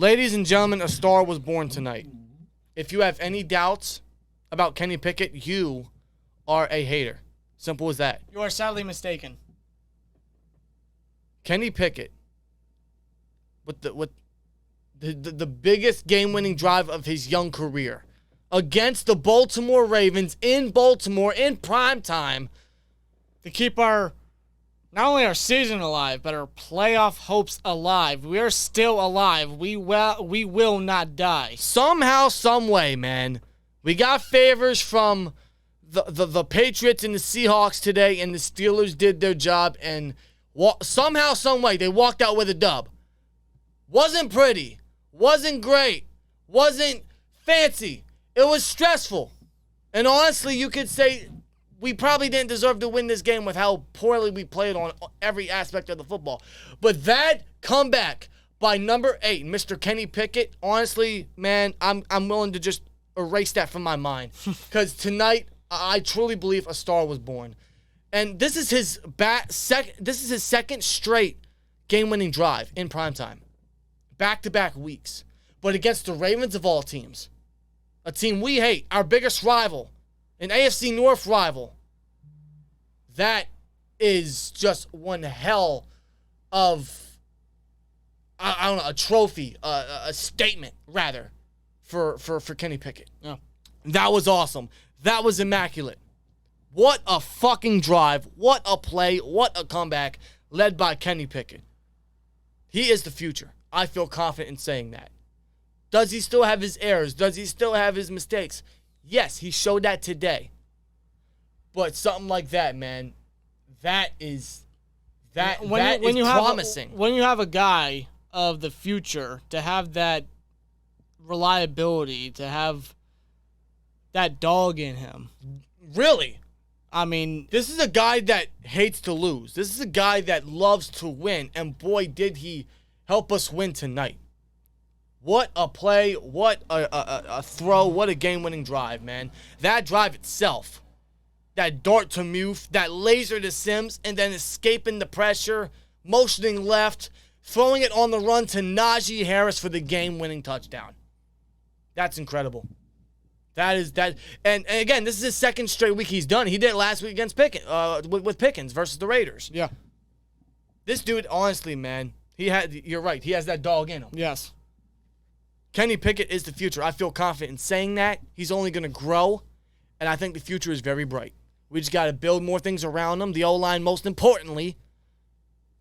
Ladies and gentlemen, a star was born tonight. If you have any doubts about Kenny Pickett, you are a hater. Simple as that. You are sadly mistaken. Kenny Pickett, with the biggest game-winning drive of his young career, against the Baltimore Ravens in Baltimore in prime time, To keep not only our season alive, but our playoff hopes alive. We are still alive. We will not die. somehow, some way, man, we got favors from the Patriots and the Seahawks today, and the Steelers did their job, and somehow, some way, they walked out with a dub. Wasn't pretty. Wasn't great. Wasn't fancy. It was stressful. And honestly, you could say we probably didn't deserve to win this game with how poorly we played on every aspect of the football. But that comeback by number 8, Mr. Kenny Pickett, honestly, man, I'm willing to just erase that from my mind. Because tonight, I truly believe a star was born. And this is his second straight game-winning drive in primetime. Back-to-back weeks. But against the Ravens of all teams. A team we hate, our biggest rival, an AFC North rival. That is just one hell of, I don't know, a trophy, a statement, rather, for Kenny Pickett. Yeah. That was awesome. That was immaculate. What a fucking drive. What a play. What a comeback led by Kenny Pickett. He is the future. I feel confident in saying that. Does he still have his errors? Does he still have his mistakes? Yes, he showed that today. But something like that, man, that is promising. When you have a guy of the future, to have that reliability, to have that dog in him. Really? I mean, this is a guy that hates to lose. This is a guy that loves to win. And boy, did he help us win tonight. What a play, what a throw, what a game-winning drive, man. That drive itself, that dart to Muth, that laser to Sims, and then escaping the pressure, motioning left, throwing it on the run to Najee Harris for the game-winning touchdown. That's incredible. That is that. And again, this is his second straight week he's done. He did it last week against with Pickens versus the Raiders. Yeah. This dude, honestly, man, you're right. He has that dog in him. Yes. Kenny Pickett is the future. I feel confident in saying that. He's only going to grow, and I think the future is very bright. We just got to build more things around him, the O-line most importantly.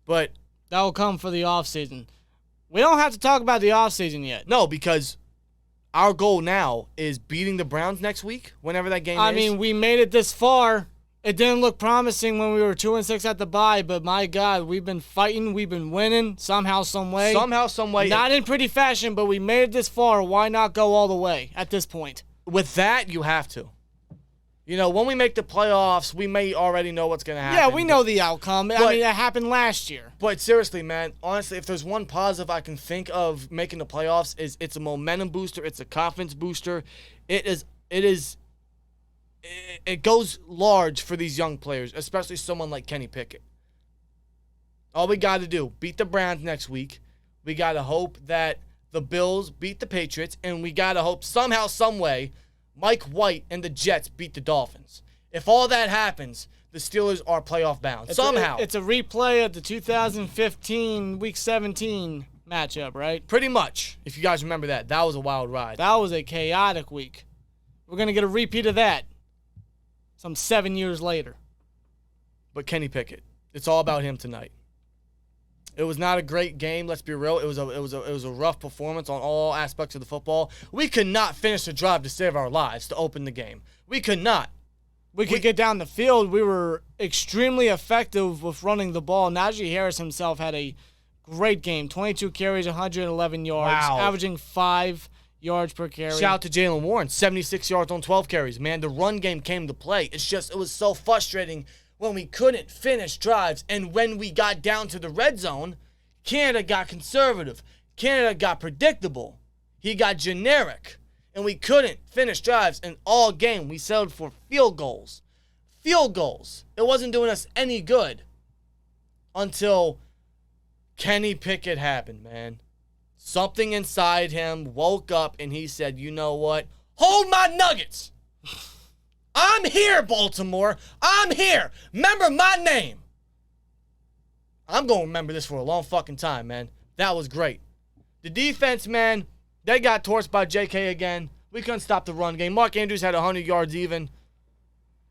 But that will come for the offseason. We don't have to talk about the offseason yet. No, because our goal now is beating the Browns next week, whenever that game is. I mean, we made it this far. It didn't look promising when we were 2-6 at the bye, but my God, we've been fighting, we've been winning somehow, some way. Somehow, some way. Not in pretty fashion, but we made it this far. Why not go all the way at this point? With that, you have to. You know, when we make the playoffs, we may already know what's going to happen. Yeah, we know the outcome. I mean, it happened last year. But seriously, man, honestly, if there's one positive I can think of making the playoffs, is it's a momentum booster, it's a confidence booster. It goes large for these young players, especially someone like Kenny Pickett. All we got to do, beat the Browns next week. We got to hope that the Bills beat the Patriots, and we got to hope somehow, some way, Mike White and the Jets beat the Dolphins. If all that happens, the Steelers are playoff bound. Somehow. It's a replay of the 2015 Week 17 matchup, right? Pretty much, if you guys remember that. That was a wild ride. That was a chaotic week. We're going to get a repeat of that some 7 years later. But Kenny Pickett, it's all about him tonight. It was not a great game, let's be real. It was a rough performance on all aspects of the football. We could not finish the drive to save our lives to open the game. We could not. We could get down the field. We were extremely effective with running the ball. Najee Harris himself had a great game. 22 carries, 111 yards, averaging 5 yards per carry. Shout out to Jalen Warren, 76 yards on 12 carries. Man, the run game came to play. It's just, it was so frustrating when we couldn't finish drives, and when we got down to the red zone, Canada got conservative. Canada got predictable. He got generic, and we couldn't finish drives. And all game, we settled for field goals. Field goals. It wasn't doing us any good until Kenny Pickett happened, man. something inside him woke up and he said, you know what? Hold my nuggets. I'm here, Baltimore. I'm here. Remember my name. I'm going to remember this for a long fucking time, man. That was great. The defense, man, they got torched by JK again. We couldn't stop the run game. Mark Andrews had 100 yards even.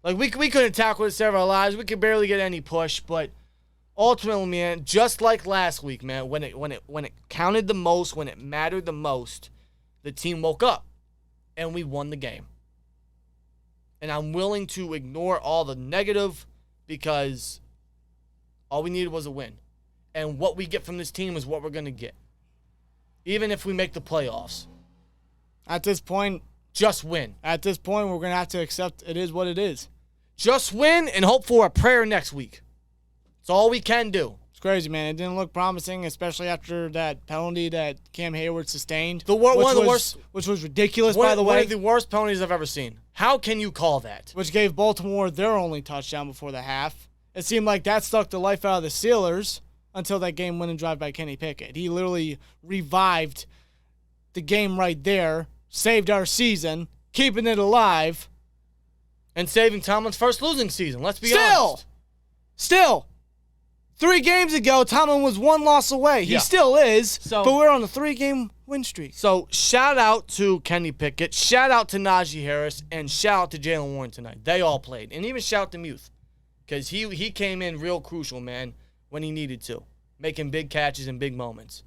Like, we couldn't tackle to save our lives. We could barely get any push, but ultimately, man, just like last week, man, when it counted the most, when it mattered the most, the team woke up and we won the game. And I'm willing to ignore all the negative because all we needed was a win. And what we get from this team is what we're going to get. Even if we make the playoffs. At this point, just win. At this point, we're going to have to accept it is what it is. Just win and hope for a prayer next week. That's all we can do. It's crazy, man. It didn't look promising, especially after that penalty that Cam Hayward sustained. One of the worst. Which was ridiculous, by the way. One of the worst penalties I've ever seen. How can you call that? Which gave Baltimore their only touchdown before the half. It seemed like that stuck the life out of the Steelers until that game-winning drive by Kenny Pickett. He literally revived the game right there, saved our season, keeping it alive. And saving Tomlin's first losing season, let's be honest. Still, 3 games ago, Tomlin was 1 loss away. He still is, but we're on a 3-game win streak. So, shout out to Kenny Pickett, shout out to Najee Harris, and shout out to Jalen Warren tonight. They all played. And even shout out to Muth, because he came in real crucial, man, when he needed to, making big catches in big moments.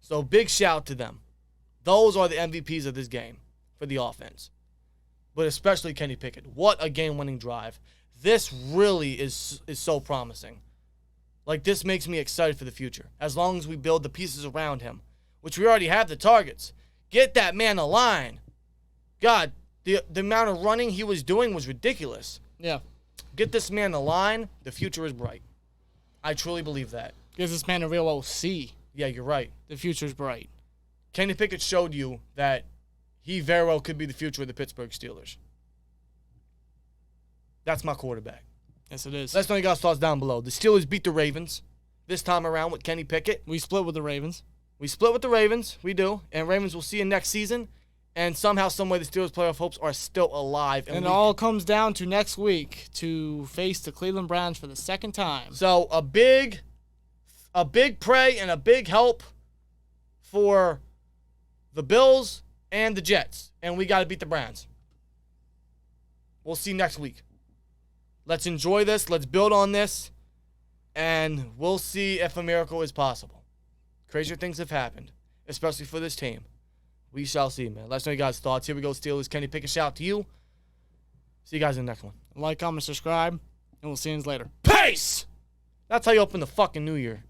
So, big shout out to them. Those are the MVPs of this game for the offense. But especially Kenny Pickett. What a game-winning drive. This really is so promising. Like, this makes me excited for the future. As long as we build the pieces around him, which we already have the targets. Get that man a line. God, the amount of running he was doing was ridiculous. Yeah. Get this man a line. The future is bright. I truly believe that. Gives this man a real OC. Yeah, you're right. The future's bright. Kenny Pickett showed you that he very well could be the future of the Pittsburgh Steelers. That's my quarterback. Yes, it is. Let us know your guys' thoughts down below. The Steelers beat the Ravens this time around with Kenny Pickett. We split with the Ravens. We do. And Ravens will see you next season. And somehow, someway, the Steelers' playoff hopes are still alive. And it all comes down to next week to face the Cleveland Browns for the second time. So, a big pray and a big help for the Bills and the Jets. And we got to beat the Browns. We'll see you next week. Let's enjoy this. Let's build on this. And we'll see if a miracle is possible. Crazier things have happened, especially for this team. We shall see, man. Let us know your guys' thoughts. Here we go, Steelers. Kenny Pickett, shout out to you. See you guys in the next one. Like, comment, subscribe, and we'll see you later. Peace! That's how you open the fucking new year.